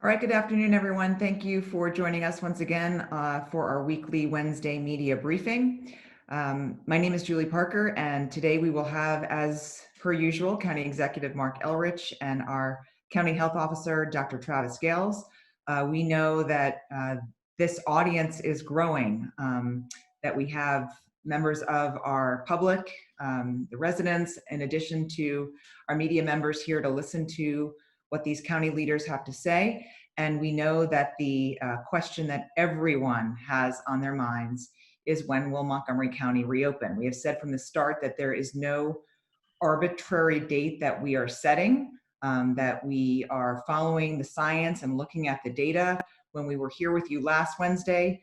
All right, good afternoon, everyone. Thank you for joining us once again for our weekly Wednesday media briefing. My name is Julie Parker, and today we will have, as per usual, County Executive Marc Elrich and our County Health Officer, Dr. Travis Gales. We know that this audience is growing, that we have members of our public, the residents, in addition to our media members here to listen to what these county leaders have to say. And we know that the question that everyone has on their minds is, when will Montgomery County reopen? We have said from the start that there is no arbitrary date that we are setting, that we are following the science and looking at the data. When we were here with you last Wednesday,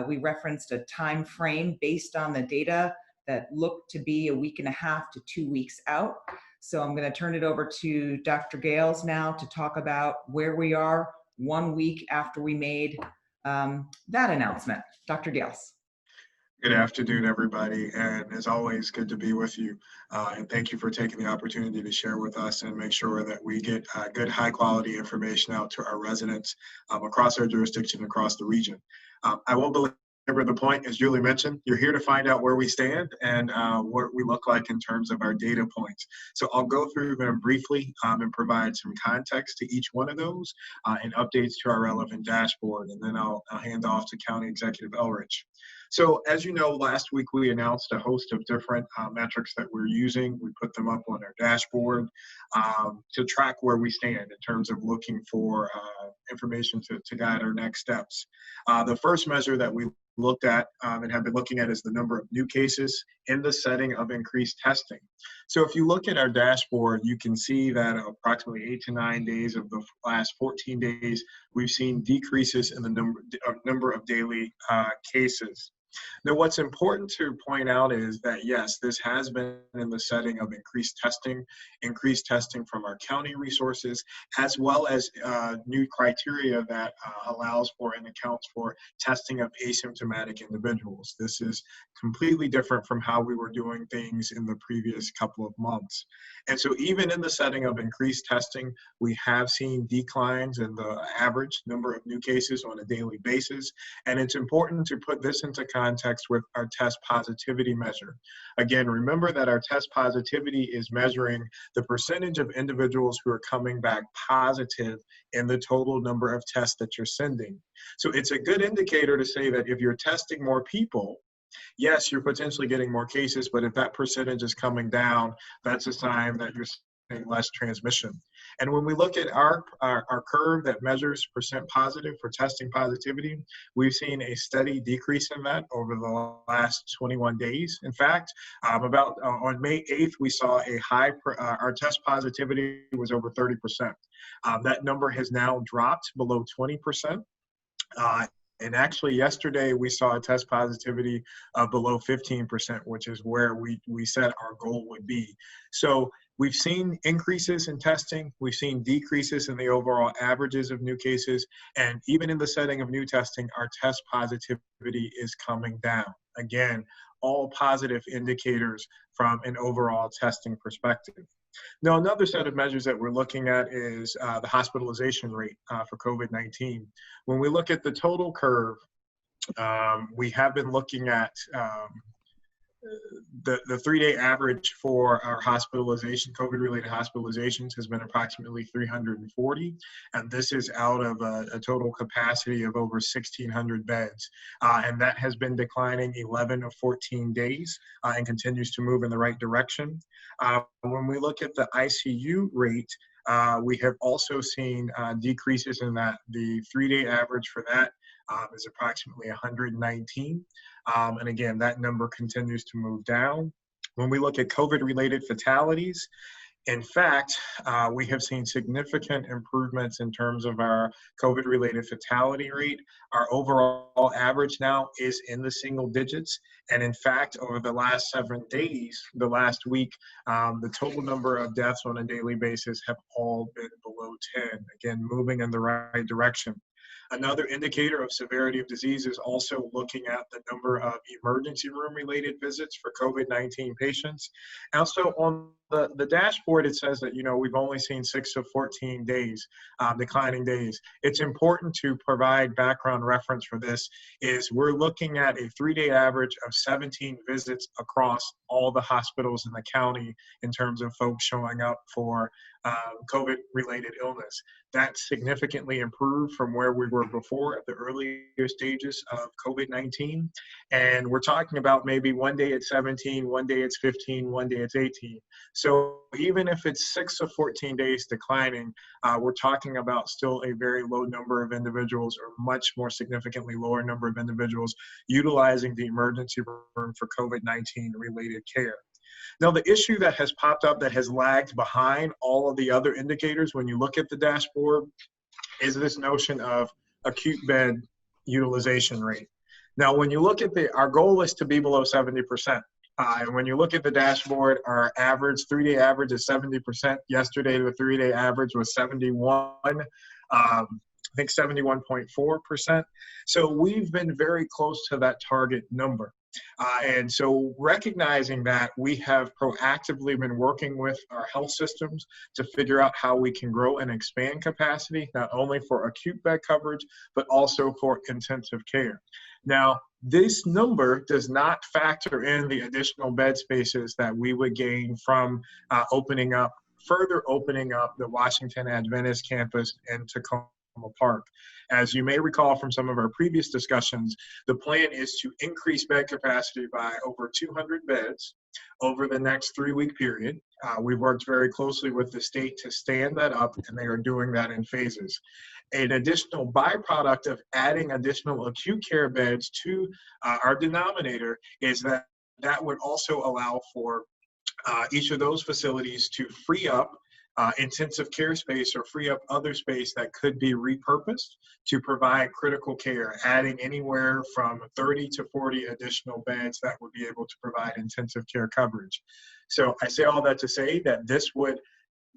we referenced a time frame based on the data that looked to be a week and a half to 2 weeks out. So I'm going to turn it over to Dr. Gales now to talk about where we are 1 week after we made that announcement. Dr. Gales. Good afternoon, everybody, and as always, good to be with you. And thank you for taking the opportunity to share with us and make sure that we get good, high-quality information out to our residents across our jurisdiction, across the region. I won't belabor the point, as Julie mentioned. You're here to find out where we stand and what we look like in terms of our data points. So I'll go through them briefly and provide some context to each one of those and updates to our relevant dashboard, and then I'll hand off to County Executive Elrich. So as you know, last week we announced a host of different metrics that we're using. We put them up on our dashboard to track where we stand in terms of looking for information to guide our next steps. The first measure that we looked at and have been looking at is the number of new cases in the setting of increased testing. So if you look at our dashboard, you can see that approximately 8 to 9 days of the last 14 days, we've seen decreases in the number of daily cases. Now, what's important to point out is that, yes, this has been in the setting of increased testing from our county resources, as well as new criteria that allows for and accounts for testing of asymptomatic individuals. This is completely different from how we were doing things in the previous couple of months. And so even in the setting of increased testing, we have seen declines in the average number of new cases on a daily basis. And it's important to put this into context with our test positivity measure. Again, remember that our test positivity is measuring the percentage of individuals who are coming back positive in the total number of tests that you're sending. So it's a good indicator to say that if you're testing more people, yes, you're potentially getting more cases, but if that percentage is coming down, that's a sign that you're seeing less transmission. And when we look at our curve that measures percent positive for testing positivity, we've seen a steady decrease in that over the last 21 days. In fact, on May 8th, we saw a high, our test positivity was over 30%. That number has now dropped below 20%. And actually, yesterday, we saw a test positivity below 15%, which is where we said our goal would be. So we've seen increases in testing. We've seen decreases in the overall averages of new cases. And even in the setting of new testing, our test positivity is coming down. Again, all positive indicators from an overall testing perspective. Now, another set of measures that we're looking at is the hospitalization rate for COVID-19. When we look at the total curve, we have been looking at the 3-day average for our hospitalization, COVID-related hospitalizations, has been approximately 340, and this is out of a total capacity of over 1,600 beds, and that has been declining 11 of 14 days and continues to move in the right direction. When we look at the ICU rate, we have also seen decreases in that. The 3-day average for that is approximately 119. And again, that number continues to move down. When we look at COVID-related fatalities, in fact, we have seen significant improvements in terms of our COVID-related fatality rate. Our overall average now is in the single digits. And in fact, over the last 7 days, the last week, the total number of deaths on a daily basis have all been below 10, again, moving in the right direction. Another indicator of severity of disease is also looking at the number of emergency room related visits for COVID-19 patients. Also on the dashboard, it says that, we've only seen 6 of 14 days, declining days. It's important to provide background reference for this is we're looking at a 3-day average of 17 visits across all the hospitals in the county in terms of folks showing up for COVID-related illness. That's significantly improved from where we were before at the earlier stages of COVID-19. And we're talking about maybe one day it's 17, one day it's 15, one day it's 18. So even if it's 6 of 14 days declining, we're talking about still a very low number of individuals, or much more significantly lower number of individuals utilizing the emergency room for COVID-19 related care. Now, the issue that has popped up that has lagged behind all of the other indicators when you look at the dashboard is this notion of acute bed utilization rate. Now, when you look at our goal is to be below 70%. And when you look at the dashboard, our average 3-day average is 70%. Yesterday, the 3-day average was 71. I think 71.4%. So we've been very close to that target number. And so recognizing that, we have proactively been working with our health systems to figure out how we can grow and expand capacity, not only for acute bed coverage, but also for intensive care. Now, this number does not factor in the additional bed spaces that we would gain from further opening up the Washington Adventist campus in Tacoma Park. As you may recall from some of our previous discussions, the plan is to increase bed capacity by over 200 beds over the next 3-week period. We've worked very closely with the state to stand that up, and they are doing that in phases. An additional byproduct of adding additional acute care beds to our denominator is that would also allow for each of those facilities to free up intensive care space, or free up other space that could be repurposed to provide critical care, adding anywhere from 30 to 40 additional beds that would be able to provide intensive care coverage. So I say all that to say that this would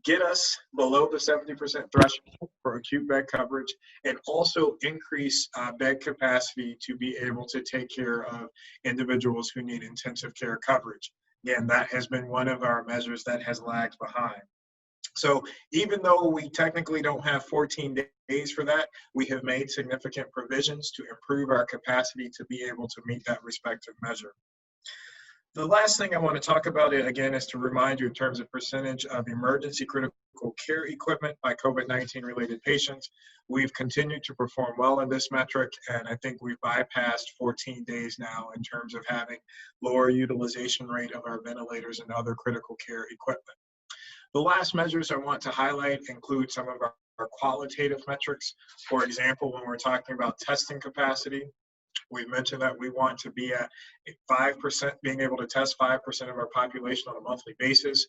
get us below the 70% threshold for acute bed coverage, and also increase bed capacity to be able to take care of individuals who need intensive care coverage. Again, that has been one of our measures that has lagged behind. So even though we technically don't have 14 days for that, we have made significant provisions to improve our capacity to be able to meet that respective measure. The last thing I want to talk about, again, is to remind you in terms of percentage of emergency critical care equipment by COVID-19 related patients. We've continued to perform well in this metric, and I think we've bypassed 14 days now in terms of having lower utilization rate of our ventilators and other critical care equipment. The last measures I want to highlight include some of our qualitative metrics. For example, when we're talking about testing capacity, we mentioned that we want to be at 5%, being able to test 5% of our population on a monthly basis,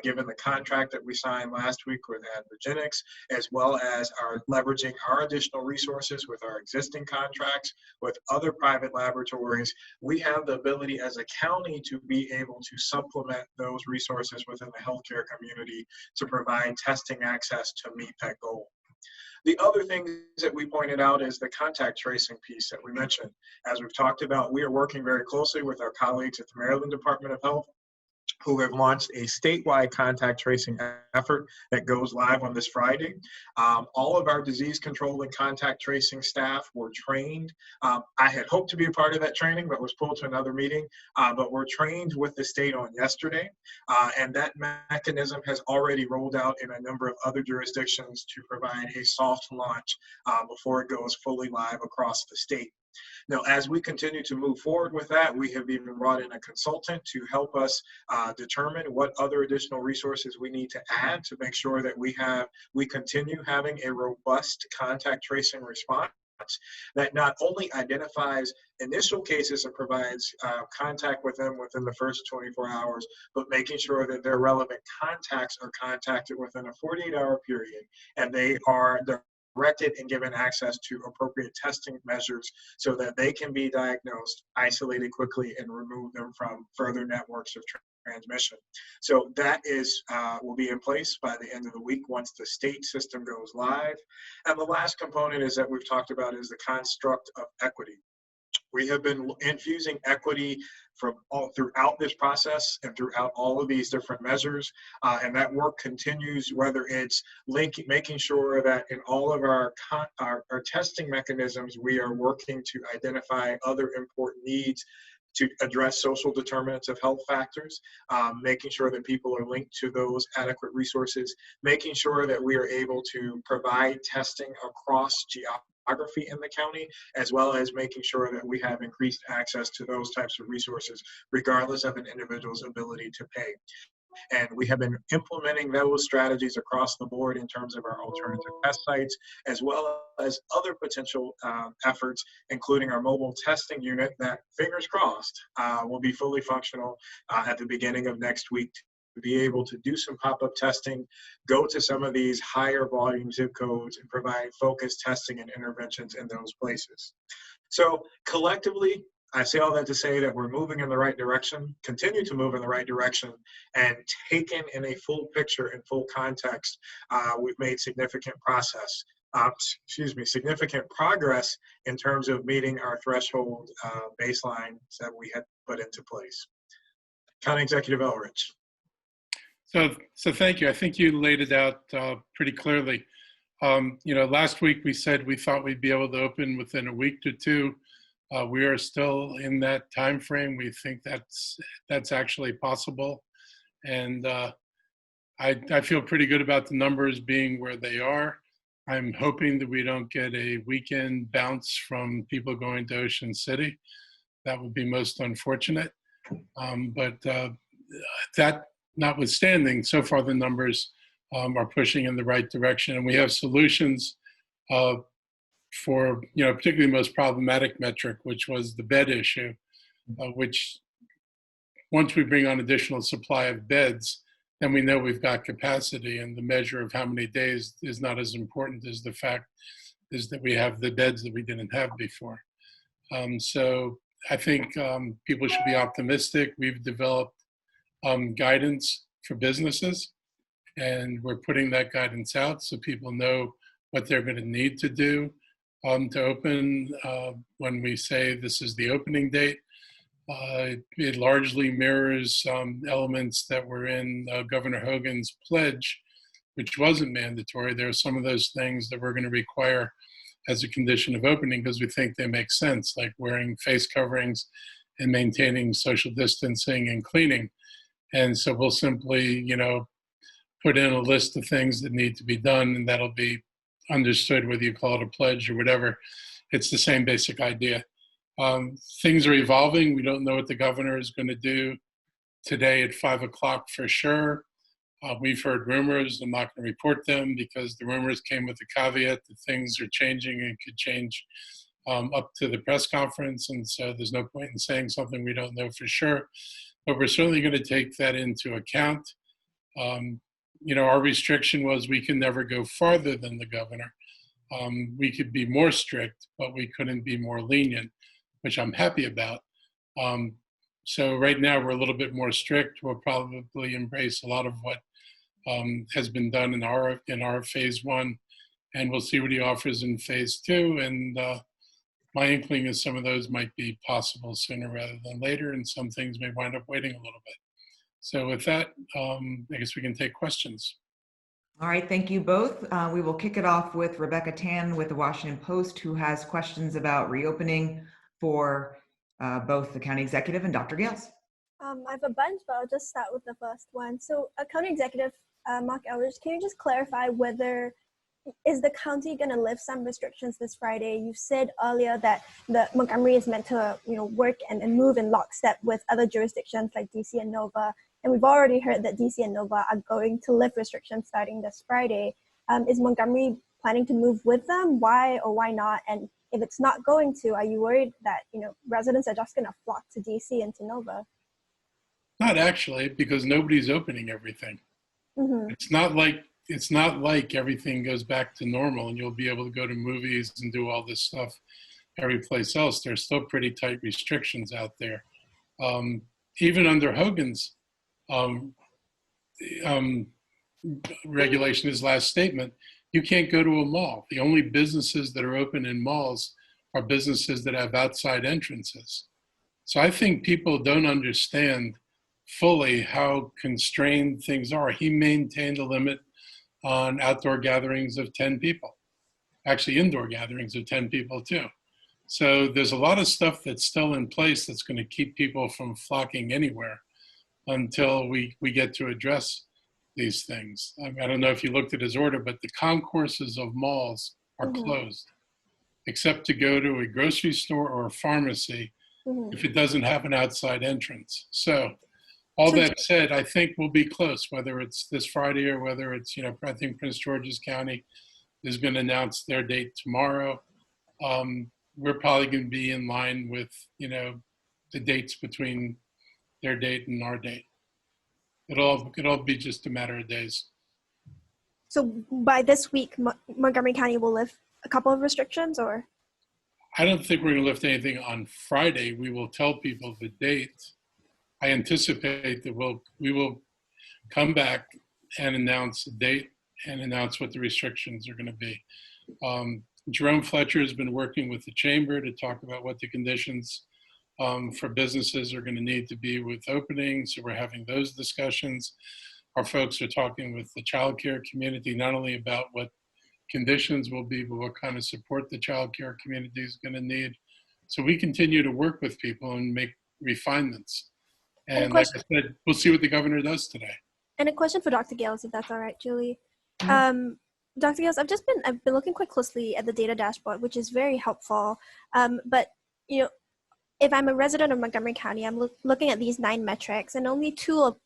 given the contract that we signed last week with Adventist, as well as leveraging our additional resources with our existing contracts with other private laboratories. We have the ability as a county to be able to supplement those resources within the healthcare community to provide testing access to meet that goal. The other thing that we pointed out is the contact tracing piece that we mentioned. As we've talked about, we are working very closely with our colleagues at the Maryland Department of Health, who have launched a statewide contact tracing effort that goes live on this Friday. All of our disease control and contact tracing staff were trained. I had hoped to be a part of that training, but was pulled to another meeting. But we're trained with the state on yesterday. And that mechanism has already rolled out in a number of other jurisdictions to provide a soft launch before it goes fully live across the state. Now, as we continue to move forward with that, we have even brought in a consultant to help us determine what other additional resources we need to add to make sure that we continue having a robust contact tracing response that not only identifies initial cases and provides contact with them within the first 24 hours, but making sure that their relevant contacts are contacted within a 48-hour period, and they are directed and given access to appropriate testing measures so that they can be diagnosed, isolated quickly, and remove them from further networks of transmission. So that is will be in place by the end of the week once the state system goes live. And the last component is that we've talked about is the construct of equity. We have been infusing equity from throughout this process and throughout all of these different measures, and that work continues. Whether it's making sure that in all of our testing mechanisms, we are working to identify other important needs to address social determinants of health factors, making sure that people are linked to those adequate resources, making sure that we are able to provide testing across geography in the county, as well as making sure that we have increased access to those types of resources, regardless of an individual's ability to pay. And we have been implementing those strategies across the board in terms of our alternative test sites, as well as other potential efforts, including our mobile testing unit that, fingers crossed, will be fully functional at the beginning of next week to be able to do some pop-up testing, go to some of these higher volume zip codes and provide focused testing and interventions in those places. So collectively, I say all that to say that we're moving in the right direction, continue to move in the right direction, and taken in a full picture and full context, we've made significant significant progress in terms of meeting our threshold baselines that we had put into place. County Executive Elrich. So thank you. I think you laid it out pretty clearly. Last week we said we thought we'd be able to open within a week to two. We are still in that time frame. We think that's actually possible, and I feel pretty good about the numbers being where they are. I'm hoping that we don't get a weekend bounce from people going to Ocean City. That would be most unfortunate. But that notwithstanding, so far the numbers are pushing in the right direction, and we have solutions for, particularly the most problematic metric, which was the bed issue, which once we bring on additional supply of beds, then we know we've got capacity, and the measure of how many days is not as important as the fact is that we have the beds that we didn't have before. So I think people should be optimistic. We've developed guidance for businesses, and we're putting that guidance out so people know what they're going to need to do to open when we say this is the opening date. It largely mirrors elements that were in Governor Hogan's pledge, which wasn't mandatory. There are some of those things that we're going to require as a condition of opening because we think they make sense, like wearing face coverings and maintaining social distancing and cleaning. And so we'll simply, put in a list of things that need to be done, and that'll be understood whether you call it a pledge or whatever. It's the same basic idea. Things are evolving. We don't know what the governor is going to do today at 5 o'clock for sure. We've heard rumors. I'm not going to report them because the rumors came with the caveat that things are changing and could change up to the press conference. And so there's no point in saying something we don't know for sure. But we're certainly going to take that into account. Our restriction was we can never go farther than the governor. We could be more strict, but we couldn't be more lenient, which I'm happy about. So right now we're a little bit more strict. We'll probably embrace a lot of what has been done in our phase one, and we'll see what he offers in phase two. And my inkling is some of those might be possible sooner rather than later, and some things may wind up waiting a little bit. So with that, I guess we can take questions. All right, thank you both. We will kick it off with Rebecca Tan with the Washington Post, who has questions about reopening for both the county executive and Dr. Gales. I have a bunch, but I'll just start with the first one. So, County Executive Marc Elrich, can you just clarify whether is the county going to lift some restrictions this Friday? You said earlier that the Montgomery is meant to, work and move in lockstep with other jurisdictions like DC and Nova. And we've already heard that DC and Nova are going to lift restrictions starting this Friday. Is Montgomery planning to move with them? Why or why not? And if it's not going to, are you worried that, residents are just going to flock to DC and to Nova? Not actually, because nobody's opening everything. Mm-hmm. It's not like everything goes back to normal and you'll be able to go to movies and do all this stuff every place else. There's still pretty tight restrictions out there. Even under Hogan's um, um, regulation, his last statement, you can't go to a mall. The only businesses that are open in malls are businesses that have outside entrances. So I think people don't understand fully how constrained things are. He maintained a limit on outdoor gatherings of 10 people, actually indoor gatherings of 10 people too. So there's a lot of stuff that's still in place that's going to keep people from flocking anywhere until we get to address these things. I don't know if you looked at his order, but the concourses of malls are closed, except to go to a grocery store or a pharmacy if it doesn't have an outside entrance. So all that said, I think we'll be close, whether it's this Friday or whether it's, I think Prince George's County is going to announce their date tomorrow. We're probably going to be in line with, the dates between their date and our date. It'll be just a matter of days. So by this week, Montgomery County will lift a couple of restrictions, or? I don't think we're going to lift anything on Friday. We will tell people the date. I anticipate that we will come back and announce the date and announce what the restrictions are going to be. Jerome Fletcher has been working with the chamber to talk about what the conditions for businesses are going to need to be with opening. So we're having those discussions. Our folks are talking with the childcare community, not only about what conditions will be, but what kind of support the childcare community is going to need. So we continue to work with people and make refinements. And like I said, we'll see what the governor does today. And a question for Dr. Gales, if that's all right, Julie. Dr. Gales, I've been looking quite closely at the data dashboard, which is very helpful. But if I'm a resident of Montgomery County, I'm looking at these 9 metrics, and only two of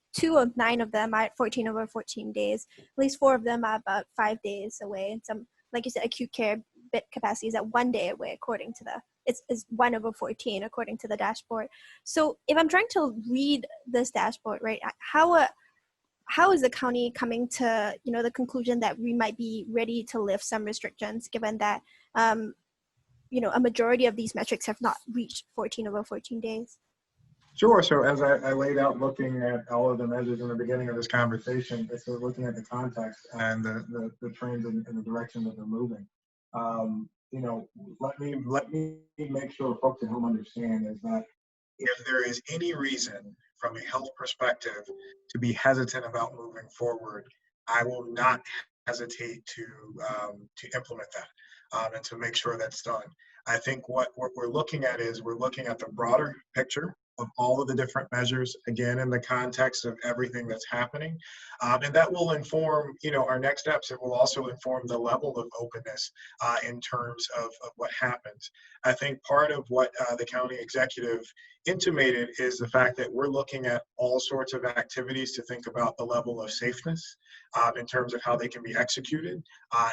9 of them are at 14 over 14 days. At least 4 of them are about 5 days away, and some, like you said, acute care bed capacity is at 1 day away, according to it's 1 over 14 according to the dashboard. So if I'm trying to read this dashboard, right, how is the county coming to the conclusion that we might be ready to lift some restrictions, given that a majority of these metrics have not reached 14 over 14 days? Sure. So as I laid out, looking at all of the measures in the beginning of this conversation, it's looking at the context and the trends and the direction that they're moving. Let me make sure folks at home understand is that if there is any reason from a health perspective to be hesitant about moving forward, I will not hesitate to implement that and to make sure that's done. I think what we're looking at is we're looking at the broader picture of all of the different measures, again, in the context of everything that's happening. And that will inform, our next steps. It will also inform the level of openness in terms of what happens. I think part of what the county executive intimated is the fact that we're looking at all sorts of activities to think about the level of safeness in terms of how they can be executed,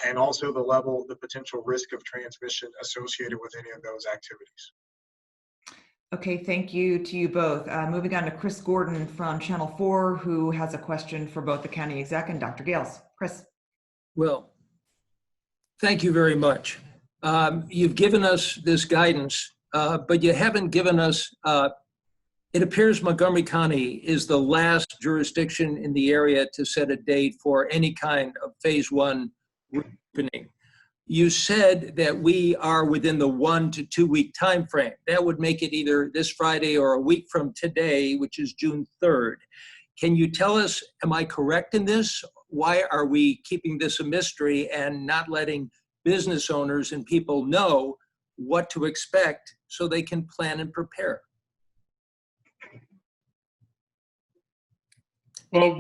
and also the potential risk of transmission associated with any of those activities. Okay, thank you to you both. Moving on to Chris Gordon from Channel 4, who has a question for both the county exec and Dr. Gales. Chris. Well, thank you very much. You've given us this guidance, but you haven't given us, it appears Montgomery County is the last jurisdiction in the area to set a date for any kind of phase 1 reopening. You said that we are within the 1 to 2 week time frame. That would make it either this Friday or a week from today, which is June 3rd. Can you tell us, am I correct in this? Why are we keeping this a mystery and not letting business owners and people know what to expect so they can plan and prepare? Well,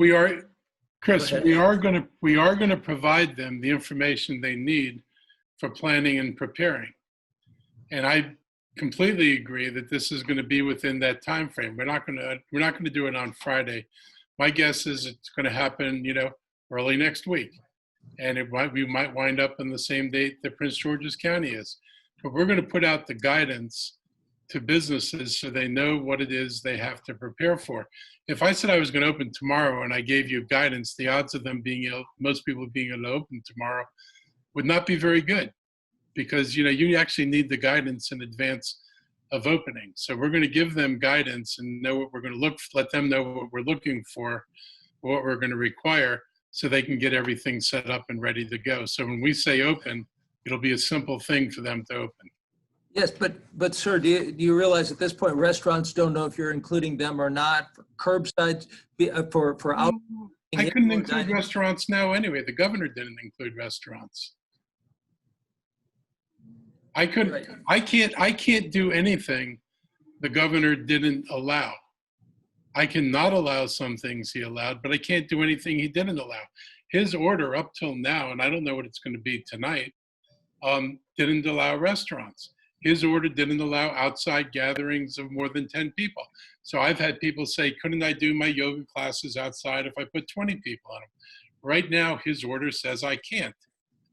Chris, we are going to provide them the information they need for planning and preparing. And I completely agree that this is going to be within that time frame. We're not going to do it on Friday. My guess is it's going to happen, early next week. And we might wind up on the same date that Prince George's County is. But we're going to put out the guidance to businesses so they know what it is they have to prepare for. If I said I was going to open tomorrow and I gave you guidance, the odds of most people being able to open tomorrow would not be very good, because you actually need the guidance in advance of opening. So we're going to give them guidance and know what we're going to let them know what we're looking for, what we're going to require, so they can get everything set up and ready to go. So when we say open, it'll be a simple thing for them to open. Yes, but sir, do you realize at this point, restaurants don't know if you're including them or not, curbside, for out? I couldn't include restaurants now anyway. The governor didn't include restaurants. I couldn't, Right. I can't do anything the governor didn't allow. I cannot allow some things he allowed, but I can't do anything he didn't allow. His order up till now, and I don't know what it's going to be tonight, didn't allow restaurants. His order didn't allow outside gatherings of more than 10 people. So I've had people say, couldn't I do my yoga classes outside if I put 20 people on them? Right now, his order says I can't.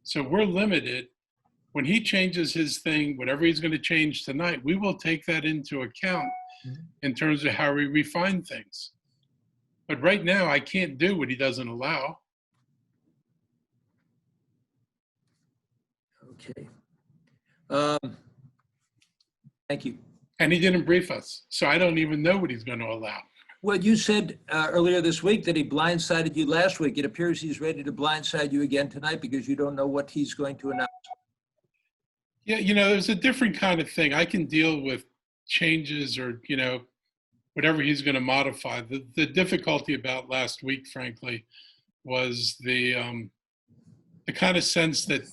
So we're limited. When he changes his thing, whatever he's going to change tonight, we will take that into account in terms of how we refine things. But right now, I can't do what he doesn't allow. Okay. Thank you. And he didn't brief us. So I don't even know what he's going to allow. Well, you said earlier this week that he blindsided you last week. It appears he's ready to blindside you again tonight because you don't know what he's going to announce. Yeah, there's a different kind of thing. I can deal with changes or, whatever he's going to modify. The difficulty about last week, frankly, was the kind of sense that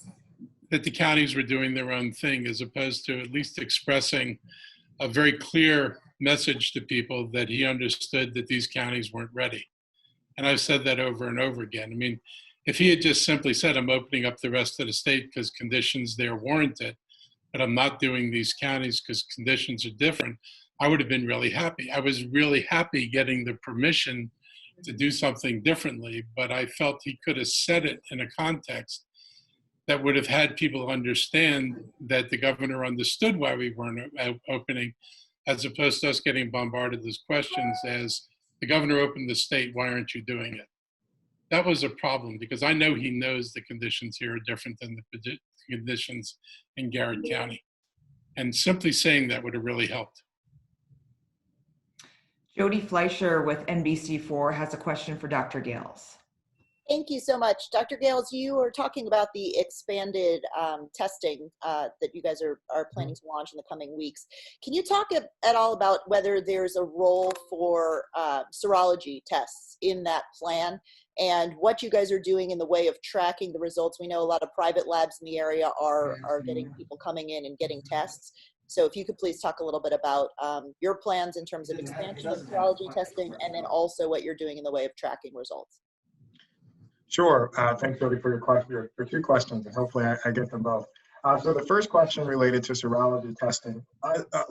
the counties were doing their own thing, as opposed to at least expressing a very clear message to people that he understood that these counties weren't ready. And I've said that over and over again. I mean, if he had just simply said, I'm opening up the rest of the state because conditions there warrant it, but I'm not doing these counties because conditions are different, I would have been really happy. I was really happy getting the permission to do something differently, but I felt he could have said it in a context that would have had people understand that the governor understood why we weren't opening, as opposed to us getting bombarded with questions as, the governor opened the state, why aren't you doing it? That was a problem because I know he knows the conditions here are different than the conditions in Garrett County. And simply saying that would have really helped. Jody Fleischer with NBC4 has a question for Dr. Gales. Thank you so much. Dr. Gales, you were talking about the expanded testing that you guys are planning to launch in the coming weeks. Can you talk at all about whether there's a role for serology tests in that plan and what you guys are doing in the way of tracking the results? We know a lot of private labs in the area are getting people coming in and getting tests. So if you could please talk a little bit about your plans in terms of expansion of serology testing and then also what you're doing in the way of tracking results. Sure. Thanks, Jody, for your question. For two questions, and hopefully I get them both. So the first question related to serology testing,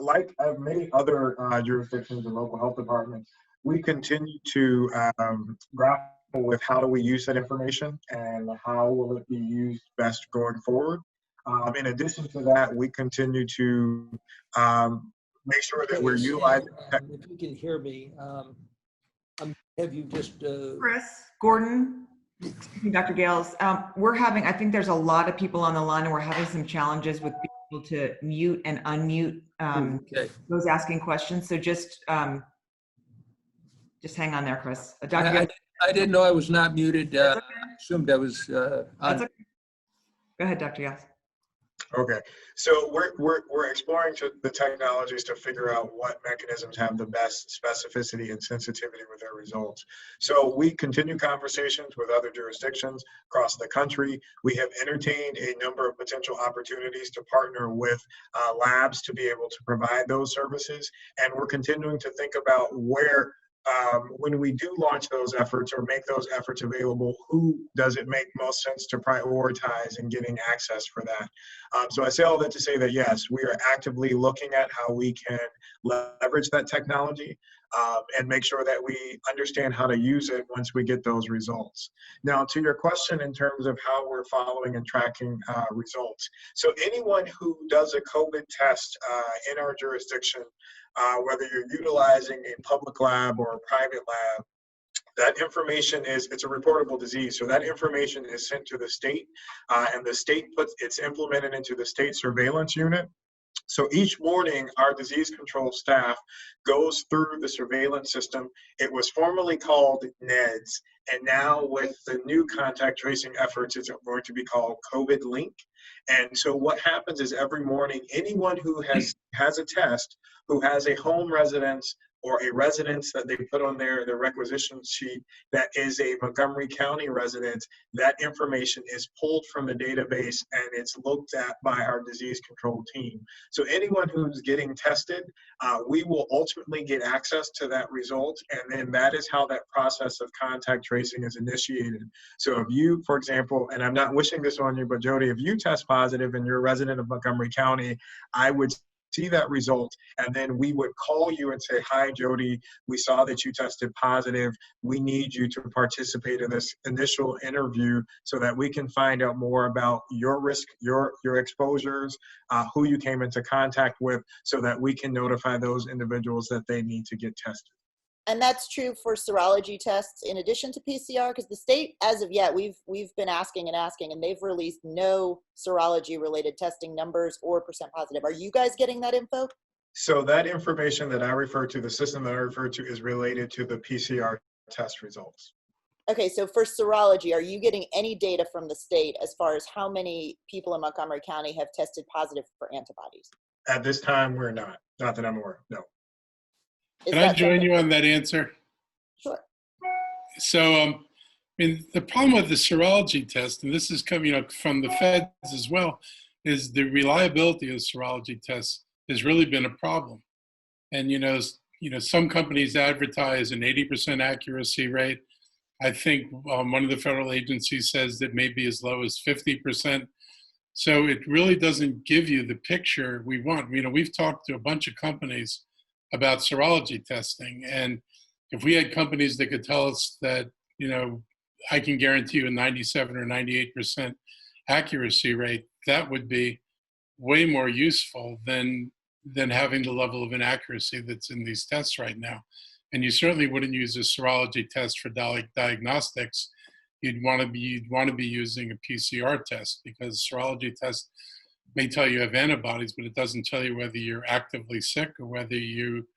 like many other jurisdictions and local health departments, we continue to grapple with how do we use that information and how will it be used best going forward. In addition to that, we continue to make sure that we're utilizing. If you can hear me, have you just... Chris, Gordon, Dr. Gales, I think there's a lot of people on the line and we're having some challenges with being able to mute and unmute those asking questions. So just hang on there, Chris. I didn't know I was not muted. I assumed I was on. That's okay. Go ahead, Dr. Gales. Okay, so we're exploring the technologies to figure out what mechanisms have the best specificity and sensitivity with their results. So we continue conversations with other jurisdictions across the country. We have entertained a number of potential opportunities to partner with labs to be able to provide those services. And we're continuing to think about where, when we do launch those efforts or make those efforts available, who does it make most sense to prioritize in getting access for that? So I say all that to say that, yes, we are actively looking at how we can leverage that technology and make sure that we understand how to use it once we get those results. Now, to your question in terms of how we're following and tracking results. So anyone who does a COVID test in our jurisdiction, whether you're utilizing a public lab or a private lab, that information it's a reportable disease. So that information is sent to the state and the state it's implemented into the state surveillance unit. So each morning, our disease control staff goes through the surveillance system. It was formerly called NEDS, and now with the new contact tracing efforts, it's going to be called COVID Link. And so what happens is every morning, anyone who has a test, who has a home residence or a residence that they put on their requisition sheet that is a Montgomery County resident, that information is pulled from the database and it's looked at by our disease control team. So anyone who's getting tested, we will ultimately get access to that result, and then that is how that process of contact tracing is initiated. So if you, for example, and I'm not wishing this on you, but Jody, if you test positive and you're a resident of Montgomery County, I would see that result, and then we would call you and say, hi, Jody, we saw that you tested positive. We need you to participate in this initial interview so that we can find out more about your risk, your exposures, who you came into contact with, so that we can notify those individuals that they need to get tested. And that's true for serology tests in addition to PCR, because the state, as of yet, we've been asking, and they've released no serology related testing numbers or percent positive. Are you guys getting that info? So that information that I refer to, the system that I refer to, is related to the PCR test results. Okay, so for serology, are you getting any data from the state as far as how many people in Montgomery County have tested positive for antibodies? At this time, we're not that I'm aware, no. Can I join you on that answer? Sure. So, I mean, the problem with the serology test, and this is coming from the feds as well, is the reliability of serology tests has really been a problem. And, some companies advertise an 80% accuracy rate. I think one of the federal agencies says that maybe as low as 50%. So it really doesn't give you the picture we want. We've talked to a bunch of companies about serology testing. And if we had companies that could tell us that, I can guarantee you a 97 or 98% accuracy rate, that would be way more useful than having the level of inaccuracy that's in these tests right now. And you certainly wouldn't use a serology test for diagnostics. You'd want to be using a PCR test, because serology test may tell you have antibodies, but it doesn't tell you whether you're actively sick or whether you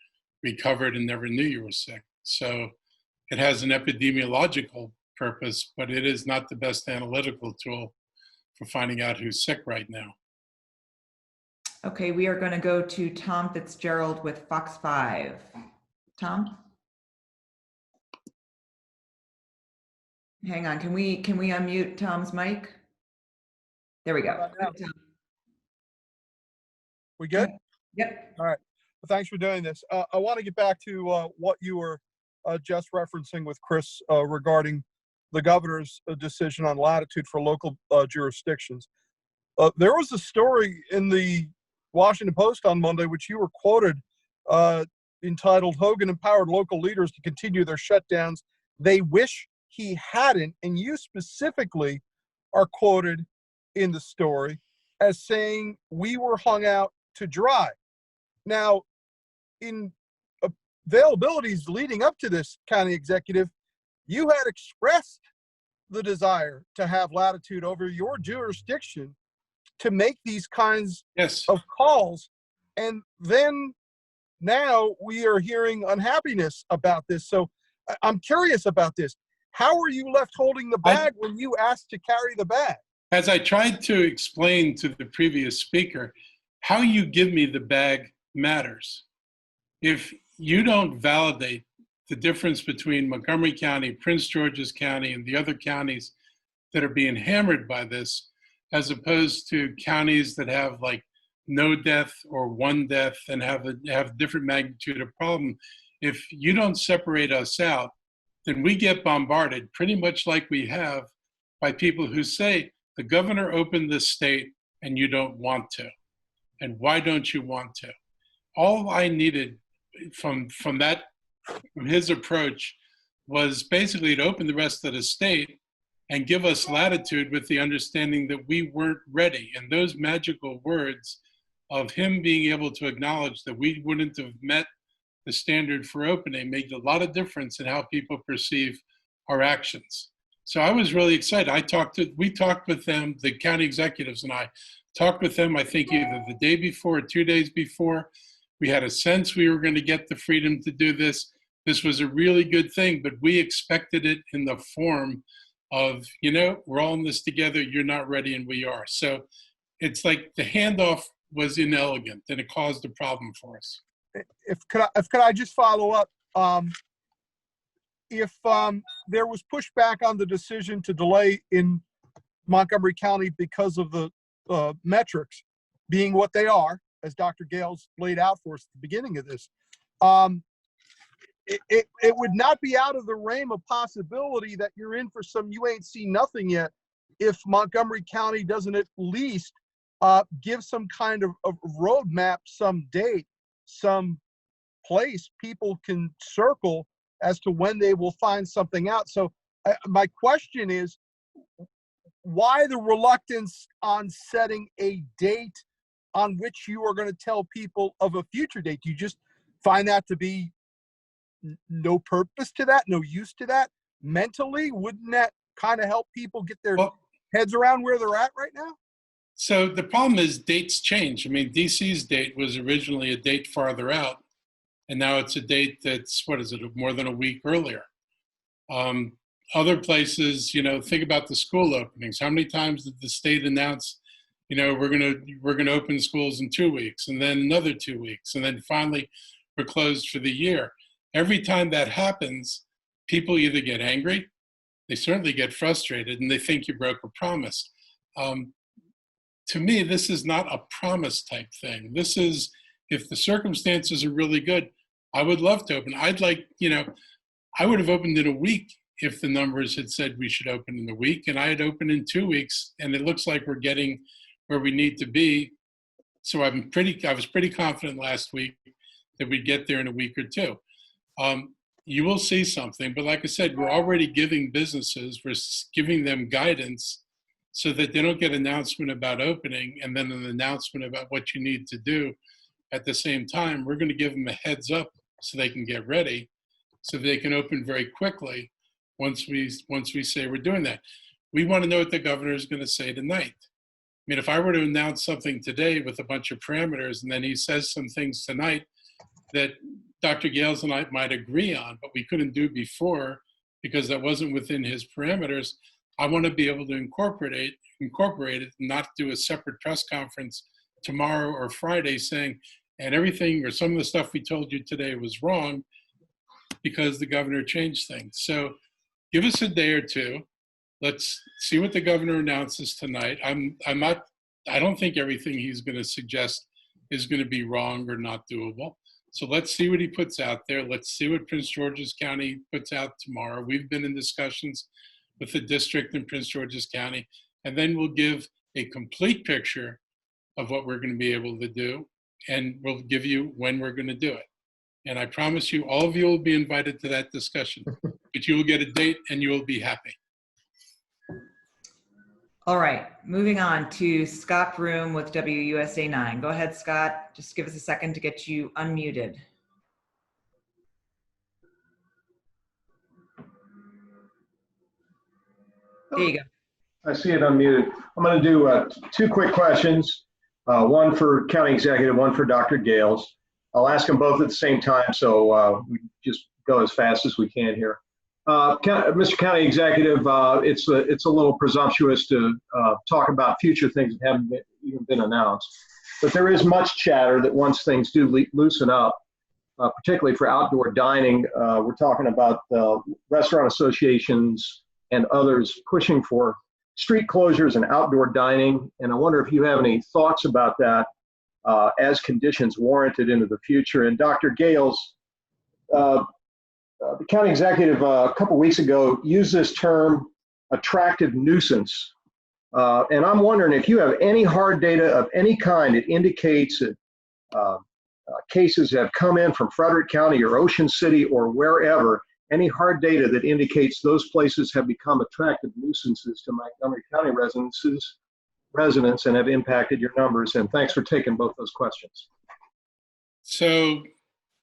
recovered and never knew you were sick. So it has an epidemiological purpose, but it is not the best analytical tool for finding out who's sick right now. Okay, we are going to go to Tom Fitzgerald with Fox 5. Tom? Hang on, can we unmute Tom's mic? There we go. We good? Yep. All right. Well, thanks for doing this. I want to get back to what you were just referencing with Chris regarding the governor's decision on latitude for local jurisdictions. There was a story in the Washington Post on Monday, which you were quoted, entitled, "Hogan empowered local leaders to continue their shutdowns. They wish he hadn't." And you specifically are quoted in the story as saying, "We were hung out to dry." Now, in availabilities leading up to this, county executive, you had expressed the desire to have latitude over your jurisdiction to make these kinds of calls. And then now we are hearing unhappiness about this. So I'm curious about this. How were you left holding the bag when you asked to carry the bag? As I tried to explain to the previous speaker, how you give me the bag matters. If you don't validate the difference between Montgomery County, Prince George's County, and the other counties that are being hammered by this, as opposed to counties that have like no death or one death and have different magnitude of problem, if you don't separate us out, then we get bombarded pretty much like we have by people who say, the governor opened this state and you don't want to. And why don't you want to? All I needed from his approach was basically to open the rest of the state and give us latitude with the understanding that we weren't ready. And those magical words of him being able to acknowledge that we wouldn't have met the standard for opening made a lot of difference in how people perceive our actions. So I was really excited. We talked with them, the county executives and I talked with them, I think either the day before or 2 days before. We had a sense we were going to get the freedom to do this. This was a really good thing, but we expected it in the form of, we're all in this together, you're not ready and we are. So it's like the handoff was inelegant and it caused a problem for us. If could I just follow up? If there was pushback on the decision to delay in Montgomery County because of the metrics being what they are, as Dr. Gales laid out for us at the beginning of this, it would not be out of the realm of possibility that you're in for some you ain't seen nothing yet if Montgomery County doesn't at least give some kind of roadmap, some date, some place people can circle as to when they will find something out. So my question is, why the reluctance on setting a date on which you are going to tell people of a future date? Do you just find that to be no purpose to that, no use to that? Mentally, wouldn't that kind of help people get their heads around where they're at right now? So the problem is dates change. I mean, DC's date was originally a date farther out, and now it's a date that's, more than a week earlier. Other places, think about the school openings. How many times did the state announce, we're gonna open schools in 2 weeks, and then another 2 weeks, and then finally we're closed for the year? Every time that happens, people either get angry, they certainly get frustrated, and they think you broke a promise. To me, this is not a promise type thing. This is, if the circumstances are really good, I would love to open. I would have opened in a week if the numbers had said we should open in a week, and I had opened in 2 weeks, and it looks like we're getting where we need to be. So I was pretty confident last week that we'd get there in a week or two. You will see something, but like I said, we're already giving businesses, we're giving them guidance so that they don't get an announcement about opening and then an announcement about what you need to do at the same time. We're going to give them a heads up so they can get ready, so they can open very quickly once we say we're doing that. We want to know what the governor is going to say tonight. I mean, if I were to announce something today with a bunch of parameters and then he says some things tonight that Dr. Gales and I might agree on, but we couldn't do before because that wasn't within his parameters, I want to be able to incorporate it and not do a separate press conference tomorrow or Friday saying, and everything or some of the stuff we told you today was wrong because the governor changed things. So give us a day or two. Let's see what the governor announces tonight. I don't think everything he's going to suggest is going to be wrong or not doable. So let's see what he puts out there. Let's see what Prince George's County puts out tomorrow. We've been in discussions with the district in Prince George's County, and then we'll give a complete picture of what we're going to be able to do, and we'll give you when we're going to do it. And I promise you, all of you will be invited to that discussion, but you will get a date and you will be happy. All right, moving on to Scott Broom with WUSA 9. Go ahead, Scott. Just give us a second to get you unmuted. There you go. I see it unmuted. I'm going to do 2 quick questions, one for County Executive, one for Dr. Gales. I'll ask them both at the same time, so we just go as fast as we can here. Mr. County Executive, it's a little presumptuous to talk about future things that haven't even been announced, but there is much chatter that once things do loosen up, particularly for outdoor dining, we're talking about restaurant associations and others pushing for street closures and outdoor dining. And I wonder if you have any thoughts about that as conditions warranted into the future. And Dr. Gales, the county executive a couple weeks ago used this term attractive nuisance. And I'm wondering if you have any hard data of any kind that indicates that cases have come in from Frederick County or Ocean City or wherever, any hard data that indicates those places have become attractive nuisances to Montgomery County residents and have impacted your numbers. And thanks for taking both those questions. So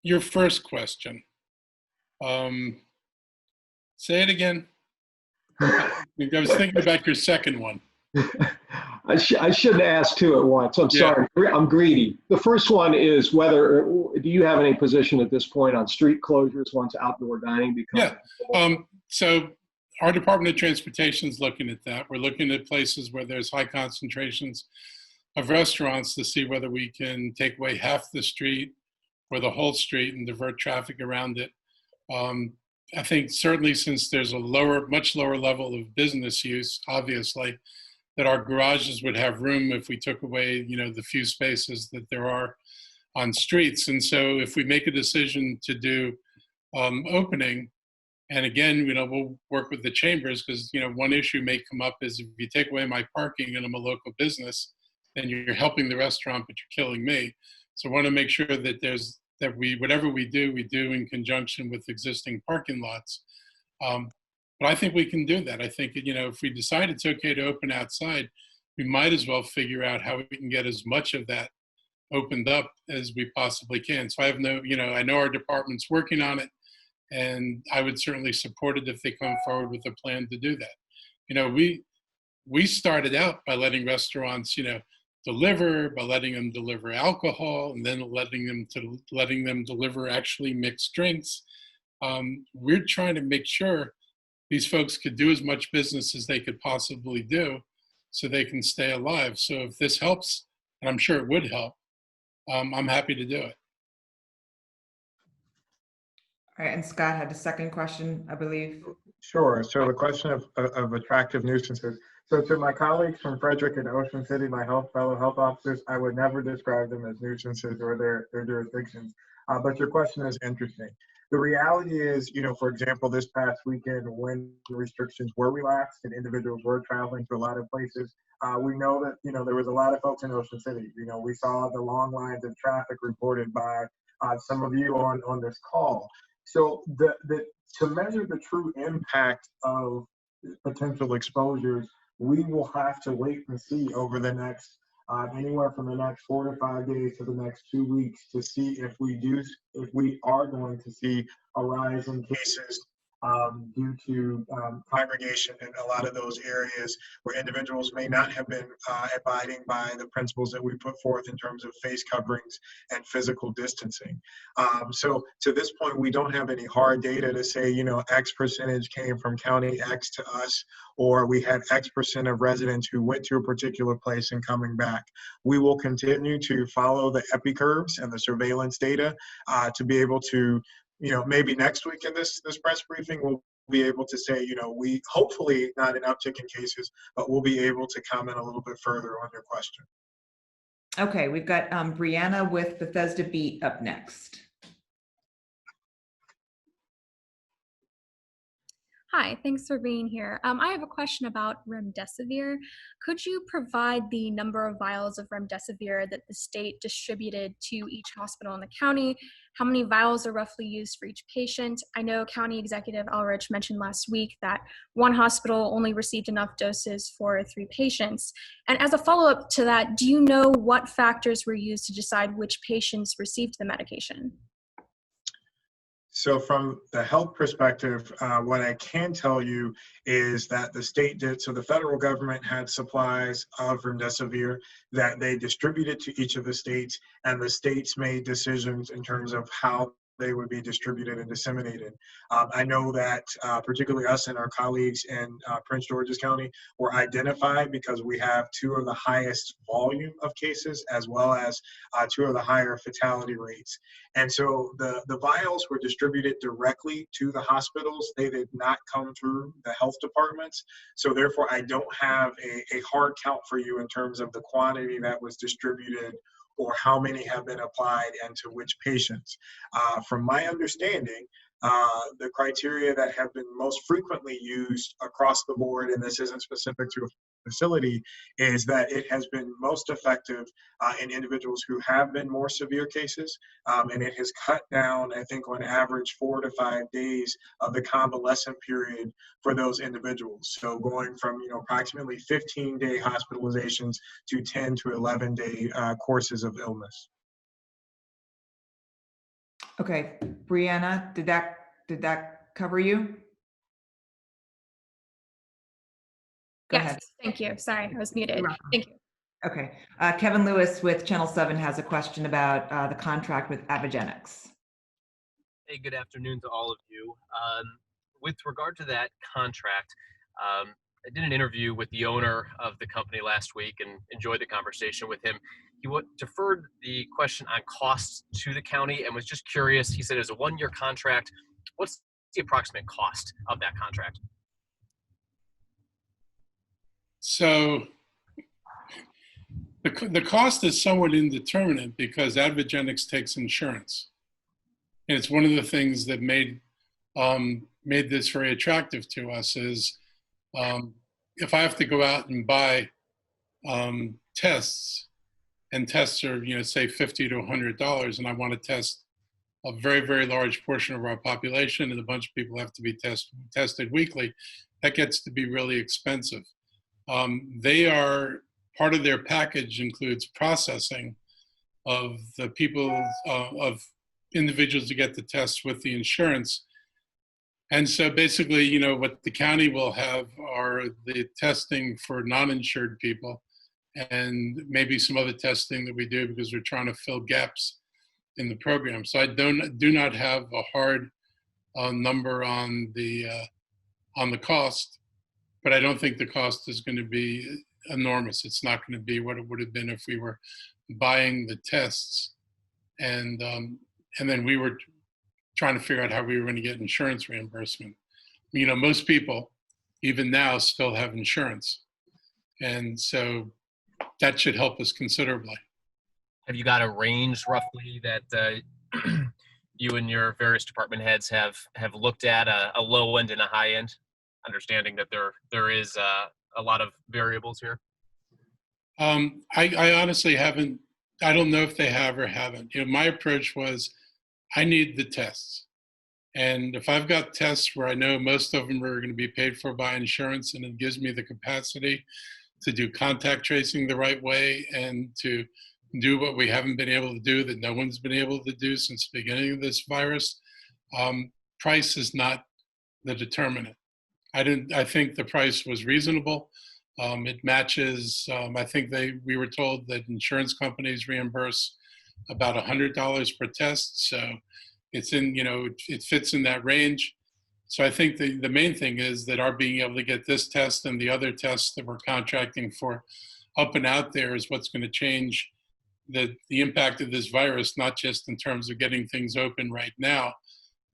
your first question, say it again. I was thinking about your second one. I shouldn't ask two at once. I'm sorry. I'm greedy. The first one is whether, do you have any position at this point on street closures once outdoor dining becomes? Yeah. So our Department of Transportation is looking at that. We're looking at places where there's high concentrations of restaurants to see whether we can take away half the street or the whole street and divert traffic around it. I think certainly since there's a much lower level of business use, obviously, that our garages would have room if we took away, the few spaces that there are on streets. And so if we make a decision to do opening, and again, we'll work with the chambers because, one issue may come up is if you take away my parking and I'm a local business, then you're helping the restaurant, but you're killing me. So I want to make sure that whatever we do in conjunction with existing parking lots. But I think we can do that. I think, if we decide it's okay to open outside, we might as well figure out how we can get as much of that opened up as we possibly can. So I know our department's working on it, and I would certainly support it if they come forward with a plan to do that. We started out by letting restaurants, deliver, by letting them deliver alcohol, and then letting them deliver actually mixed drinks. We're trying to make sure these folks could do as much business as they could possibly do so they can stay alive. So if this helps, and I'm sure it would help, I'm happy to do it. All right, and Scott had a second question, I believe. Sure. So the question of attractive nuisances. So to my colleagues from Frederick and Ocean City, my fellow health officers, I would never describe them as nuisances or their jurisdictions. But your question is interesting. The reality is, for example, this past weekend when restrictions were relaxed and individuals were traveling to a lot of places, we know that, there was a lot of folks in Ocean City. We saw the long lines of traffic reported by some of you on this call. So to measure the true impact of potential exposures, we will have to wait and see over the next anywhere from the next 4 to 5 days to the next 2 weeks to see if we are going to see a rise in cases due to congregation in a lot of those areas where individuals may not have been abiding by the principles that we put forth in terms of face coverings and physical distancing. So to this point, we don't have any hard data to say, X percentage came from county X to us, or we had X percent of residents who went to a particular place and coming back. We will continue to follow the epi curves and the surveillance data to be able to, maybe next week in this press briefing, we'll be able to say, we hopefully not an uptick in cases, but we'll be able to comment a little bit further on your question. Okay, we've got Brianna with Bethesda Beat up next. Hi, thanks for being here. I have a question about remdesivir. Could you provide the number of vials of remdesivir that the state distributed to each hospital in the county? How many vials are roughly used for each patient? I know County Executive Elrich mentioned last week that one hospital only received enough doses for 3 patients. And as a follow-up to that, do you know what factors were used to decide which patients received the medication? So from the health perspective, what I can tell you is that the state did, so the federal government had supplies of remdesivir that they distributed to each of the states, and the states made decisions in terms of how they would be distributed and disseminated. I know that particularly us and our colleagues in Prince George's County were identified because we have 2 of the highest volume of cases as well as 2 of the higher fatality rates. And so the vials were distributed directly to the hospitals. They did not come through the health departments. So therefore, I don't have a hard count for you in terms of the quantity that was distributed or how many have been applied and to which patients. From my understanding, the criteria that have been most frequently used across the board, and this isn't specific to a facility, is that it has been most effective in individuals who have been more severe cases, and it has cut down, I think, on average 4 to 5 days of the convalescent period for those individuals. So going from approximately 15-day hospitalizations to 10 to 11-day courses of illness. Okay, Brianna, did that cover you? Go Yes, ahead. thank you. Sorry, I was muted. Thank you. Okay. Kevin Lewis with Channel 7 has a question about the contract with Avigenics. Hey, good afternoon to all of you. With regard to that contract, I did an interview with the owner of the company last week and enjoyed the conversation with him. He deferred the question on costs to the county and was just curious. He said it's a one-year contract. What's the approximate cost of that contract? So the cost is somewhat indeterminate because Advogenics takes insurance. And it's one of the things that made this very attractive to us is if I have to go out and buy tests, and tests are, say $50 to $100, and I want to test a very, very large portion of our population, and a bunch of people have to be tested weekly, that gets to be really expensive. Part of their package includes processing of the people, of individuals to get the tests with the insurance. And so basically, what the county will have are the testing for non-insured people and maybe some other testing that we do because we're trying to fill gaps in the program. So I do not have a hard number on the cost, but I don't think the cost is going to be enormous. It's not going to be what it would have been if we were buying the tests and then we were trying to figure out how we were going to get insurance reimbursement. Most people, even now, still have insurance. And so that should help us considerably. Have you got a range roughly that you and your various department heads have looked at, a low end and a high end, understanding that there is a lot of variables here? I honestly haven't. I don't know if they have or haven't. My approach was I need the tests. And if I've got tests where I know most of them are going to be paid for by insurance and it gives me the capacity to do contact tracing the right way and to do what we haven't been able to do that no one's been able to do since the beginning of this virus, price is not the determinant. I think the price was reasonable. It matches, I think we were told that insurance companies reimburse about $100 per test. So it's it fits in that range. So I think the main thing is that our being able to get this test and the other tests that we're contracting for up and out there is what's going to change the impact of this virus, not just in terms of getting things open right now,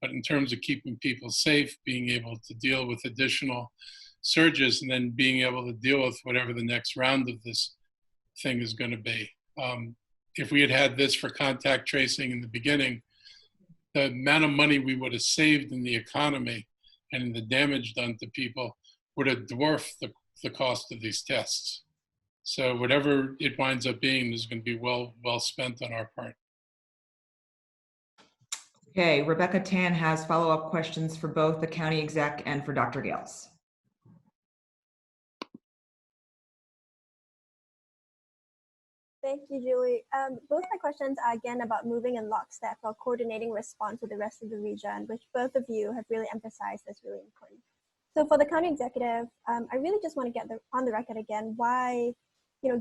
but in terms of keeping people safe, being able to deal with additional surges, and then being able to deal with whatever the next round of this thing is going to be. If we had had this for contact tracing in the beginning, the amount of money we would have saved in the economy and in the damage done to people would have dwarfed the cost of these tests. So whatever it winds up being is going to be well spent on our part. Okay, Rebecca Tan has follow-up questions for both the county exec and for Dr. Gales. Thank you, Julie. Both my questions are again about moving in lockstep while coordinating response with the rest of the region, which both of you have really emphasized as really important. So for the county executive, I really just want to get on the record again why,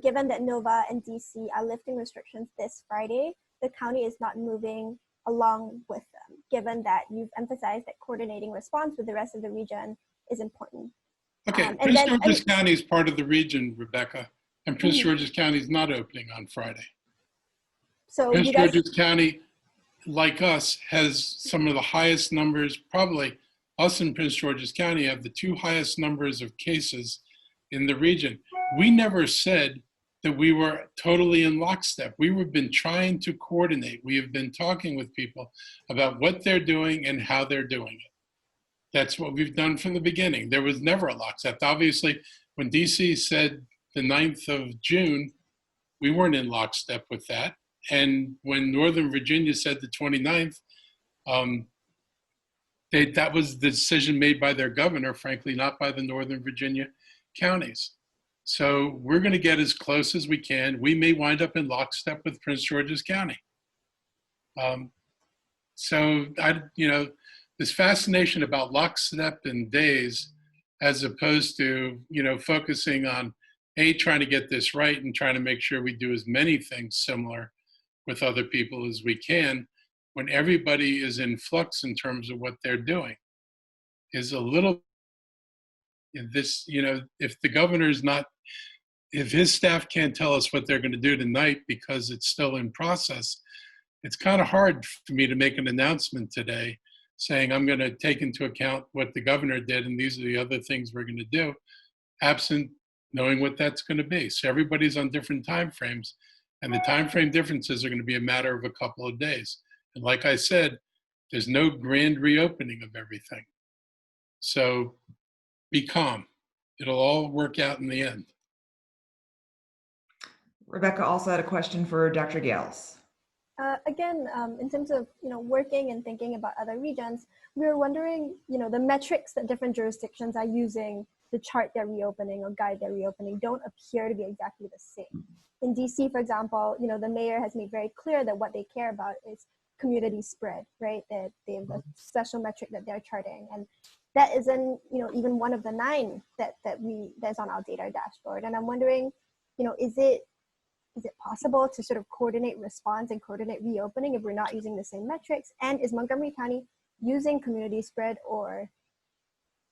given that Nova and DC are lifting restrictions this Friday, the county is not moving along with them, given that you've emphasized that coordinating response with the rest of the region is important. Okay, Prince George's County is part of the region, Rebecca. And Prince George's County is not opening on Friday. So Prince George's County, like us, has some of the highest numbers. Probably us and Prince George's County have the two highest numbers of cases in the region. We never said that we were totally in lockstep. We have been trying to coordinate. We have been talking with people about what they're doing and how they're doing it. That's what we've done from the beginning. There was never a lockstep. Obviously, when DC said the 9th of June, we weren't in lockstep with that. And when Northern Virginia said the 29th, that was the decision made by their governor, frankly, not by the Northern Virginia counties. So we're going to get as close as we can. We may wind up in lockstep with Prince George's County. This fascination about lockstep and days, as opposed to, focusing on trying to get this right and trying to make sure we do as many things similar with other people as we can when everybody is in flux in terms of what they're doing is a little this, if the governor's not, if his staff can't tell us what they're going to do tonight because it's still in process, it's kind of hard for me to make an announcement today saying I'm going to take into account what the governor did and these are the other things we're going to do, absent knowing what that's going to be. So everybody's on different time frames, and the time frame differences are going to be a matter of a couple of days. And like I said, there's no grand reopening of everything. So be calm. It'll all work out in the end. Rebecca also had a question for Dr. Gales. Again, in terms of working and thinking about other regions, we were wondering, the metrics that different jurisdictions are using to chart their reopening or guide their reopening don't appear to be exactly the same. In DC, for example, the mayor has made very clear that what they care about is community spread, right? That they have a special metric that they're charting, and that isn't, even one of the 9 that's on our data dashboard. And I'm wondering, is it possible to sort of coordinate response and coordinate reopening if we're not using the same metrics? And is Montgomery County using community spread, or,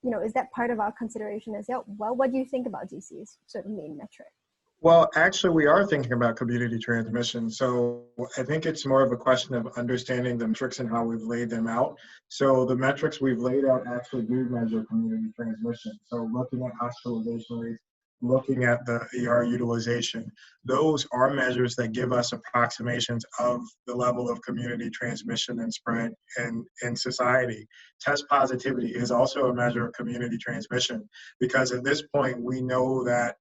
is that part of our consideration as well? What do you think about DC's sort of main metric? Well, actually, we are thinking about community transmission. So I think it's more of a question of understanding the metrics and how we've laid them out. So the metrics we've laid out actually do measure community transmission. So looking at hospitalization rates, looking at the ER utilization, those are measures that give us approximations of the level of community transmission and spread in society. Test positivity is also a measure of community transmission because at this point we know that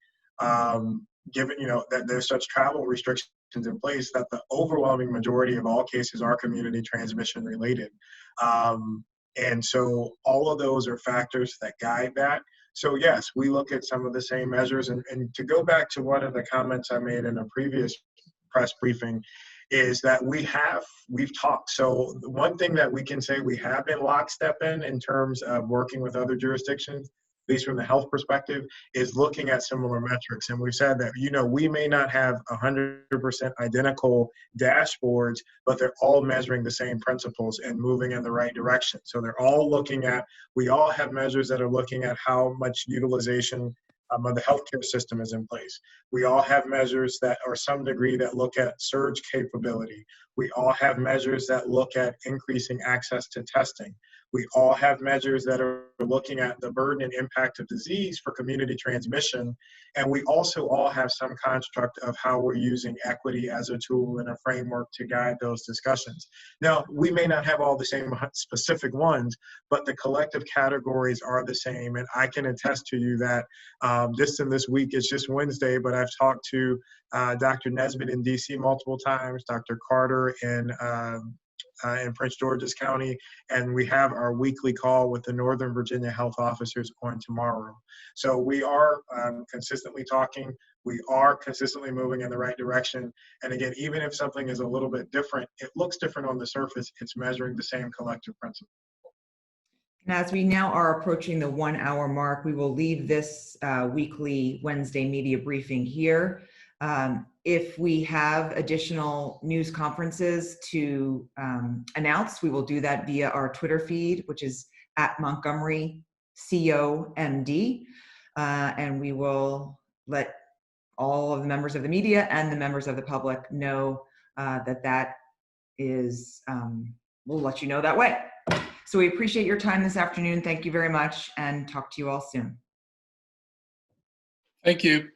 given that there's such travel restrictions in place that the overwhelming majority of all cases are community transmission related. And so all of those are factors that guide that. So yes, we look at some of the same measures. And to go back to one of the comments I made in a previous press briefing is that we've talked. So one thing that we can say we have been lockstep in terms of working with other jurisdictions, at least from the health perspective, is looking at similar metrics. And we've said that, we may not have 100% identical dashboards, but they're all measuring the same principles and moving in the right direction. So they're all we all have measures that are looking at how much utilization of the healthcare system is in place. We all have measures that are some degree that look at surge capability. We all have measures that look at increasing access to testing. We all have measures that are looking at the burden and impact of disease for community transmission. And we also all have some construct of how we're using equity as a tool and a framework to guide those discussions. Now, we may not have all the same specific ones, but the collective categories are the same. And I can attest to you that this week, it's just Wednesday, but I've talked to Dr. Nesbitt in DC multiple times, Dr. Carter in Prince George's County, and we have our weekly call with the Northern Virginia health officers on tomorrow. So we are consistently talking. We are consistently moving in the right direction. And again, even if something is a little bit different, it looks different on the surface, it's measuring the same collective principle. And as we now are approaching the 1 hour mark, we will leave this weekly Wednesday media briefing here. If we have additional news conferences to announce, we will do that via our Twitter feed, which is @MontgomeryCOMD. And we will let all of the members of the media and the members of the public know that is, we'll let you know that way. So we appreciate your time this afternoon. Thank you very much, and talk to you all soon. Thank you.